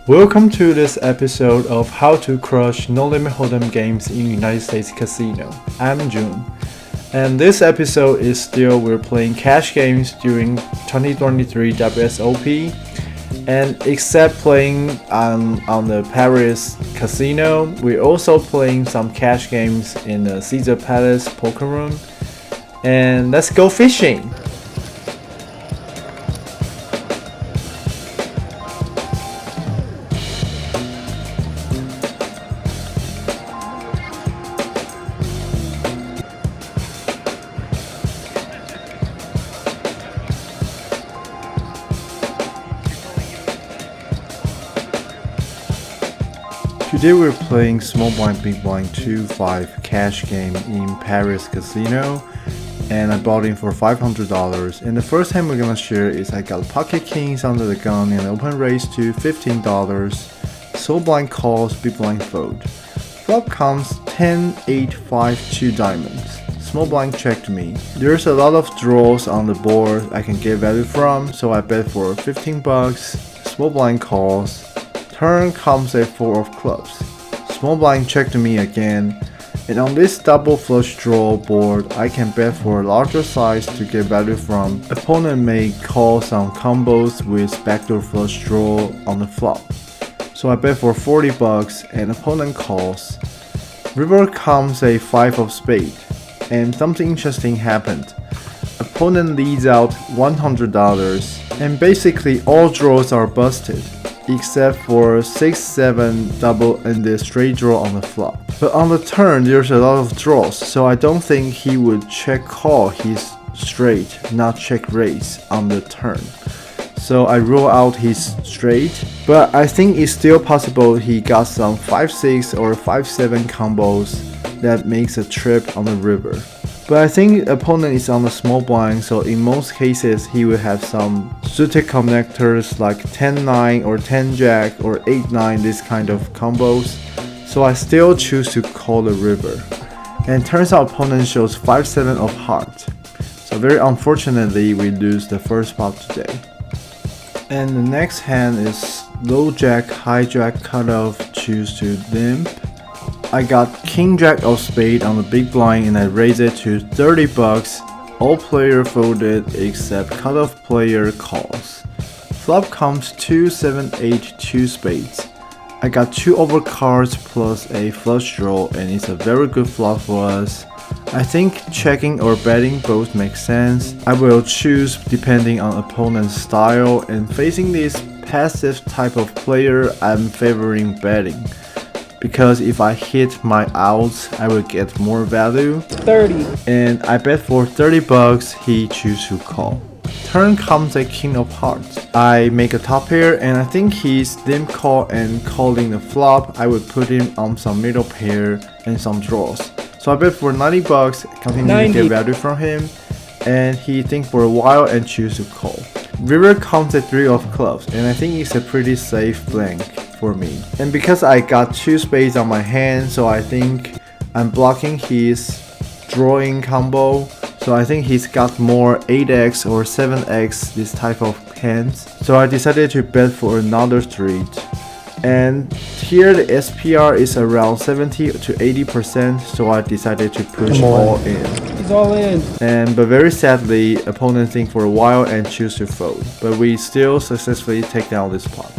Welcome to this episode of How to Crush No Limit Hold'em games in United States Casino. I'm June, and this episode is still we're playing cash games during 2023 WSOP, and except playing on the Paris Casino, we're also playing some cash games in the Caesar Palace Poker Room. And let's go fishing! Today we're playing small blind big blind 2-5 cash game in Paris Casino, and I bought in for $500. And the first hand we're gonna share is I got pocket kings under the gun and open raise to $15. Small blind calls, big blind fold. Flop comes 10, 8, 5, 2 diamonds. Small blind checked me. There's a lot of draws on the board I can get value from, so I bet for $15. Small blind calls. Turn comes a 4 of clubs. Small blind checked me again, and on this double flush draw board I can bet for a larger size to get value from. Opponent may call some combos with backdoor flush draw on the flop, so I bet for $40 and opponent calls. River comes a 5 of spade, and something interesting happened. Opponent leads out $100, and basically all draws are busted except for 6-7 double and the straight draw on the flop. But on the turn there's a lot of draws, so I don't think he would check call his straight, not check raise on the turn. So I rule out his straight, but I think it's still possible he got some 5-6 or 5-7 combos that makes a trip on the river. But I think the opponent is on the small blind, so in most cases he will have some suited connectors like 10-9 or 10-jack or 8-9, this kind of combos. So I still choose to call the river. And turns out opponent shows 5-7 of heart. So very unfortunately we lose the first pot today. And the next hand is low jack, high jack cutoff, choose to limp. I got king jack of spade on the big blind and I raised it to $30. All player folded except cutoff player calls. Flop comes 2, 7, 8, 2 spades. I got 2 overcards plus a flush draw, and it's a very good flop for us. I think checking or betting both make sense. I will choose depending on opponent's style, and facing this passive type of player I'm favoring betting, because if I hit my outs I will get more value. 30. And I bet for $30, he choose to call. Turn comes a king of hearts. I make a top pair and I think he's limp call and calling the flop. I would put him on some middle pair and some draws. So I bet for $90, continue to get value from him, and he think for a while and choose to call. River comes a 3 of clubs, and I think it's a pretty safe blank for me. And because I got 2 spades on my hand, so I think I'm blocking his drawing combo. So I think he's got more 8x or 7x, this type of hands. So I decided to bet for another street. And here the SPR is around 70 to 80%, so I decided to push all in. He's all in. But very sadly, opponent think for a while and choose to fold. But we still successfully take down this pot.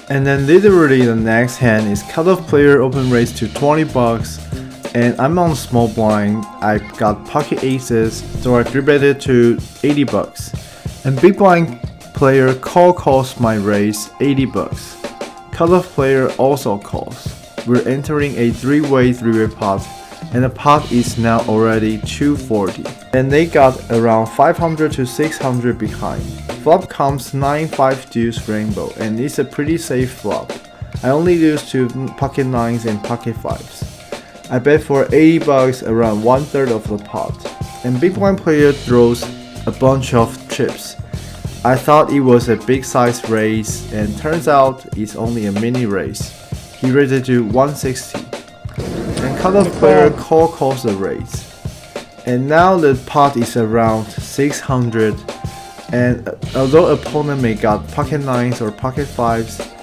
And then literally the next hand is cutoff player open raise to $20, and I'm on small blind. I got pocket aces, so I 3-betted to $80. And big blind player calls my raise $80. Cutoff player also calls. We're entering a 3-way pot, and the pot is now already $240. And they got around 500 to 600 behind. Flop comes 9, 5 deuce rainbow, and it's a pretty safe flop. I only lose to pocket 9s and pocket 5s. I bet for $80 around 1/3 of the pot. And big blind player throws a bunch of chips. I thought it was a big size raise, and turns out it's only a mini raise. He raised it to 160. And cutoff player calls the raise. And now the pot is around 600. And although opponent may got pocket 9s or pocket 5s,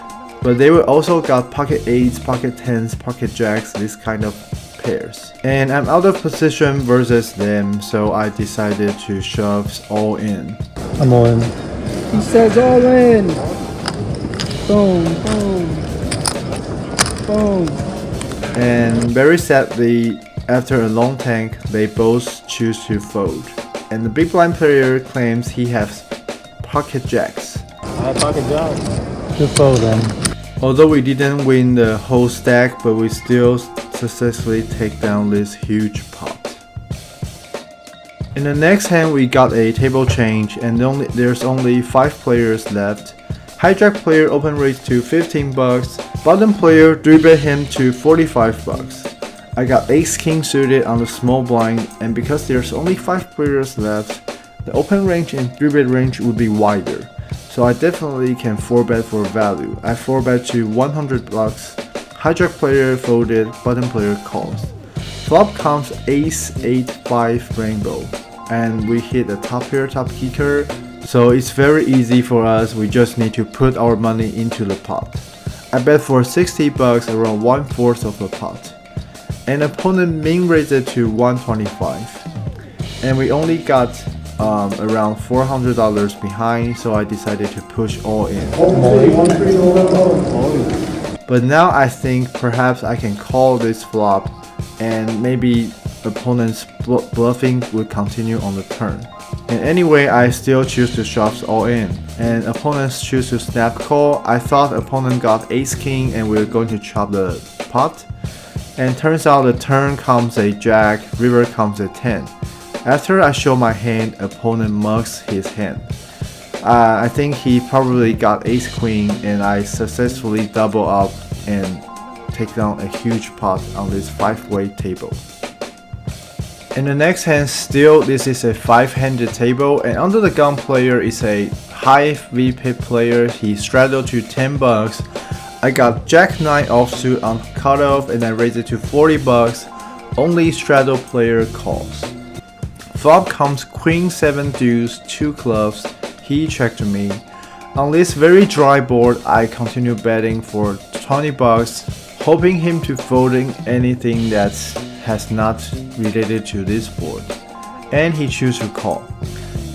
but they will also got pocket 8s, pocket 10s, pocket jacks, this kind of pairs. And I'm out of position versus them, so I decided to shove all in. I'm all in. He says all in! Boom, boom, boom. And very sadly, after a long tank, they both choose to fold. And the big blind player claims he has pocket jacks. I have pocket jacks. Good fold then. Although we didn't win the whole stack, but we still successfully take down this huge pot. In the next hand, we got a table change, and there's only 5 players left. Hijack player open raise to 15 bucks. Bottom player 3-bet him to 45 bucks. I got ace king suited on the small blind, and because there's only 5 players left, the open range and 3-bet range would be wider. So I definitely can 4-bet for value. I 4-bet to 100 bucks. Hijack player folded, bottom player calls. Flop comes ace 8-5 rainbow, and we hit a top pair, top kicker. So it's very easy for us, we just need to put our money into the pot. I bet for 60 bucks, around 1/4 of the pot. And opponent min raised it to 125. And we only got around $400 behind, so I decided to push all in. But now I think perhaps I can call this flop, and maybe opponent's bluffing will continue on the turn. And anyway, I still choose to shove all in, and opponents choose to snap call. I thought opponent got ace king and we're going to chop the pot, and turns out the turn comes a jack, river comes a 10. After I show my hand, opponent mugs his hand. I think he probably got ace queen, and I successfully double up and take down a huge pot on this 5-way table. In the next hand, still this is a 5-handed table, and under the gun player is a high VP player. He straddled to 10 bucks. I got jack 9 offsuit on cutoff, and I raised it to 40 bucks. Only straddle player calls. Flop comes queen 7 deuce, 2 clubs. He checked me. On this very dry board, I continue betting for 20 bucks, hoping him to folding anything that has not related to this board. And he chooses to call.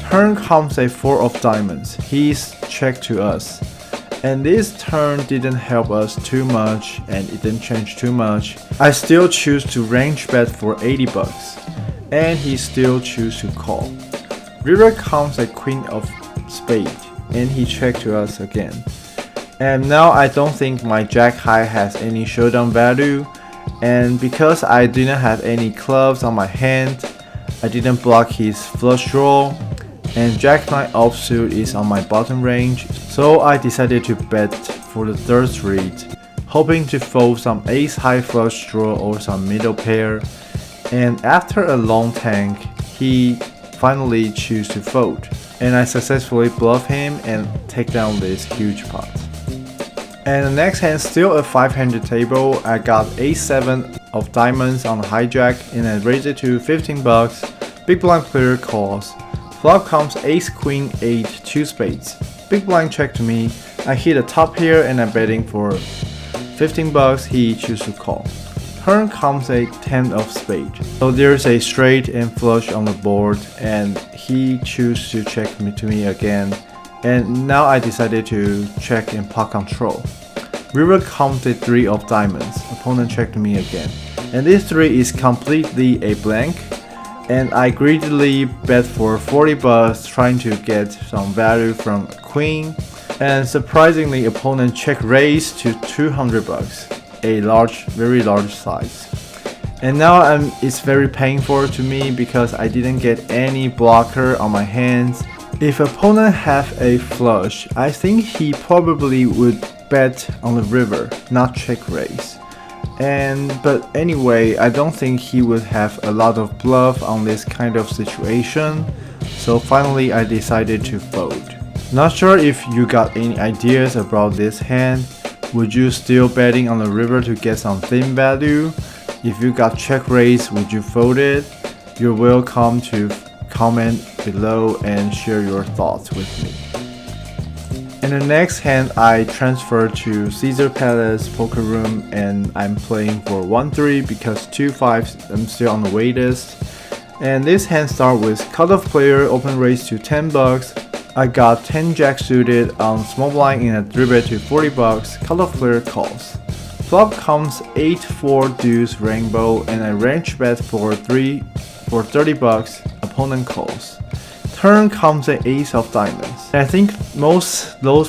Turn comes a 4 of diamonds. He's checked to us. And this turn didn't help us too much, and it didn't change too much. I still choose to range bet for 80 bucks. And he still choose to call. River comes a queen of spade, and he checked to us again. And now I don't think my jack high has any showdown value, and because I didn't have any clubs on my hand, I didn't block his flush draw, and jack 9 offsuit is on my bottom range, so I decided to bet for the third read, hoping to fold some ace high flush draw or some middle pair. And after a long tank, he finally choose to fold, and I successfully bluff him and take down this huge pot. And the next hand, still a 5-handed table. I got ace 7 of diamonds on the hijack, and I raised it to 15 bucks. Big blind player calls. Flop comes ace queen 8, 2 spades. Big blind check to me. I hit a top pair and I'm betting for 15 bucks. He chooses to call. Turn comes a 10 of spade. So there's a straight and flush on the board, and he chooses to check me to me again. And now I decided to check in pot control. River comes a 3 of diamonds. Opponent checked me again. And this 3 is completely a blank. And I greedily bet for 40 bucks, trying to get some value from queen. And surprisingly, opponent check raise to 200 bucks. A large, very large size. And now it's very painful to me because I didn't get any blocker on my hands. If opponent have a flush, I think he probably would bet on the river, not check raise. But anyway, I don't think he would have a lot of bluff on this kind of situation. So finally I decided to fold. Not sure if you got any ideas about this hand. Would you still betting on the river to get some thin value? If you got check raise, would you fold it? You're welcome to comment below and share your thoughts with me. In the next hand, I transfer to Caesar Palace Poker Room and I'm playing for 1-3 because 2-5 I'm still on the waitlist. And this hand start with cutoff player, open raise to 10 bucks. I got 10 jack suited on small blind in a 3-bet to 40 bucks. Cutoff player calls. Flop comes 8-4 deuce rainbow and I range bet for 30 bucks. Opponent calls. Turn comes an ace of diamonds. I think most low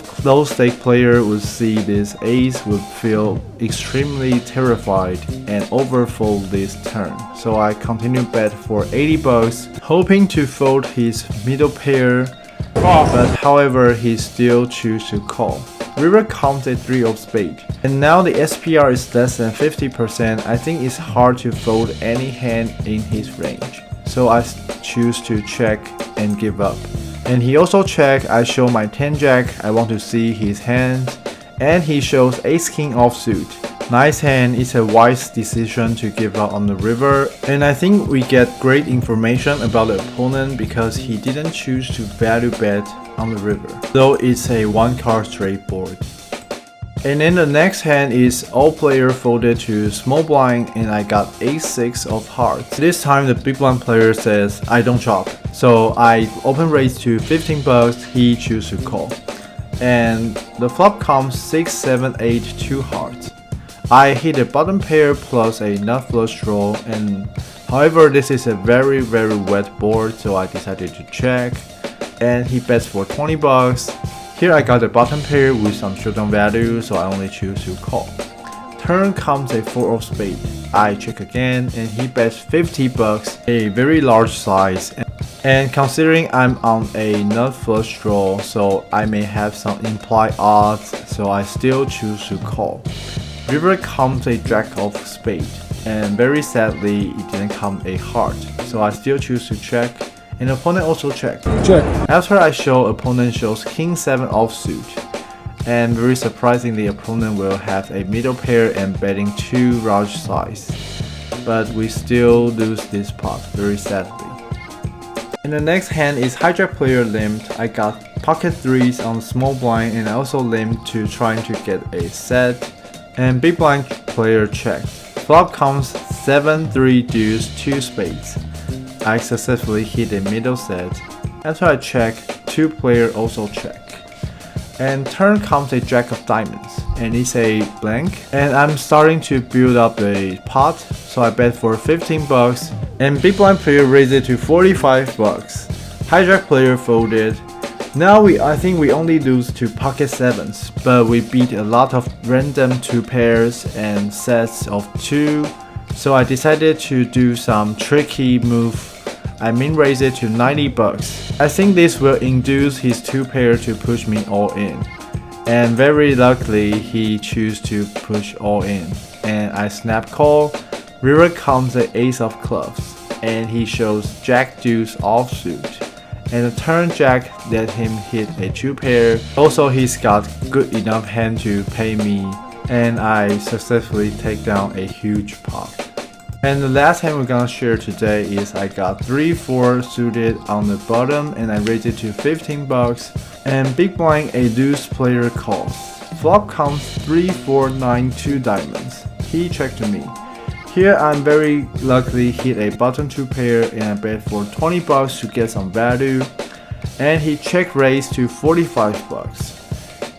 stake player would see this ace would feel extremely terrified and overfold this turn. So I continue bet for 80 bucks, hoping to fold his middle pair, but however he still choose to call. River comes a 3 of spade. And now the SPR is less than 50%. I think it's hard to fold any hand in his range. So I choose to check and give up. And he also check. I show my 10 jack. I want to see his hand. And he shows ace king offsuit. Nice hand. It's a wise decision to give up on the river. And I think we get great information about the opponent because he didn't choose to value bet on the river. So it's a 1-card straight board. And then the next hand is all player folded to small blind and I got ace-6 of hearts. This time the big blind player says I don't chop. So I open raise to 15 bucks, he choose to call. And the flop comes 6, 7, 8, 2 hearts. I hit a bottom pair plus a nut flush draw and however this is a very wet board so I decided to check. And he bets for 20 bucks. Here I got a bottom pair with some showdown value, so I only choose to call. Turn comes a 4 of spade. I check again and he bets 50 bucks, a very large size. And considering I'm on a nut flush draw, so I may have some implied odds, so I still choose to call. River comes a jack of spade, and very sadly it didn't come a heart, so I still choose to check. And opponent also check. After I show, opponent shows king 7 offsuit. And very surprisingly, opponent will have a middle pair and betting 2 large size. But we still lose this pot, very sadly. And the next hand is hijack player limped. I got pocket 3s on small blind and I also limped to trying to get a set. And big blind player checked. Flop comes 7, 3 deuce, 2 spades. I successfully hit a middle set. After I check, 2 player also check. And turn comes a jack of diamonds and it's a blank. And I'm starting to build up a pot, so I bet for 15 bucks. And big blind player raised it to 45 bucks. Hijack player folded. Now I think we only lose to pocket 7s, but we beat a lot of random 2 pairs and sets of 2. So I decided to do some tricky move. I min raise it to 90 bucks. I think this will induce his 2 pair to push me all in. And very luckily he choose to push all in. And I snap call. River comes the ace of clubs. And he shows jack deuce offsuit. And the turn jack let him hit a 2 pair. Also he's got good enough hand to pay me. And I successfully take down a huge pot. And the last hand we're gonna share today is I got 3-4 suited on the bottom and I raised it to 15 bucks. And big blind a loose player calls. Flop comes 3-4 9 2 diamonds. He checked to me. Here I'm very luckily hit a bottom 2 pair and I bet for 20 bucks to get some value. And he check raised to 45 bucks.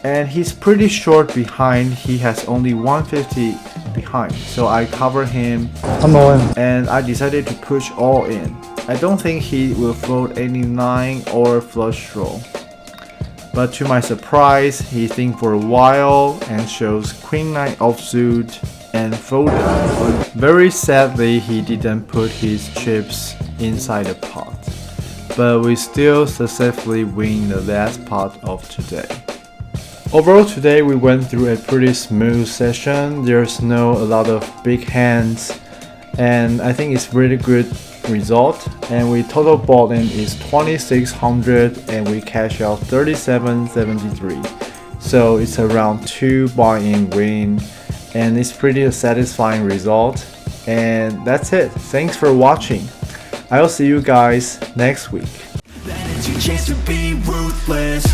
And he's pretty short behind. He has only 150 behind, so I cover him. I'm all in. And I decided to push all in. I don't think he will fold any 9 or flush draw. But to my surprise, he think for a while and shows queen 9 offsuit and folded. Very sadly, he didn't put his chips inside the pot. But we still successfully win the last pot of today. Overall today we went through a pretty smooth session. There's a lot of big hands and I think it's really good result. And we total bought in is 2600 and we cash out 3773. So it's around 2 buy-in win and it's pretty satisfying result. And that's it. Thanks for watching. I'll see you guys next week. That is your chance to be ruthless.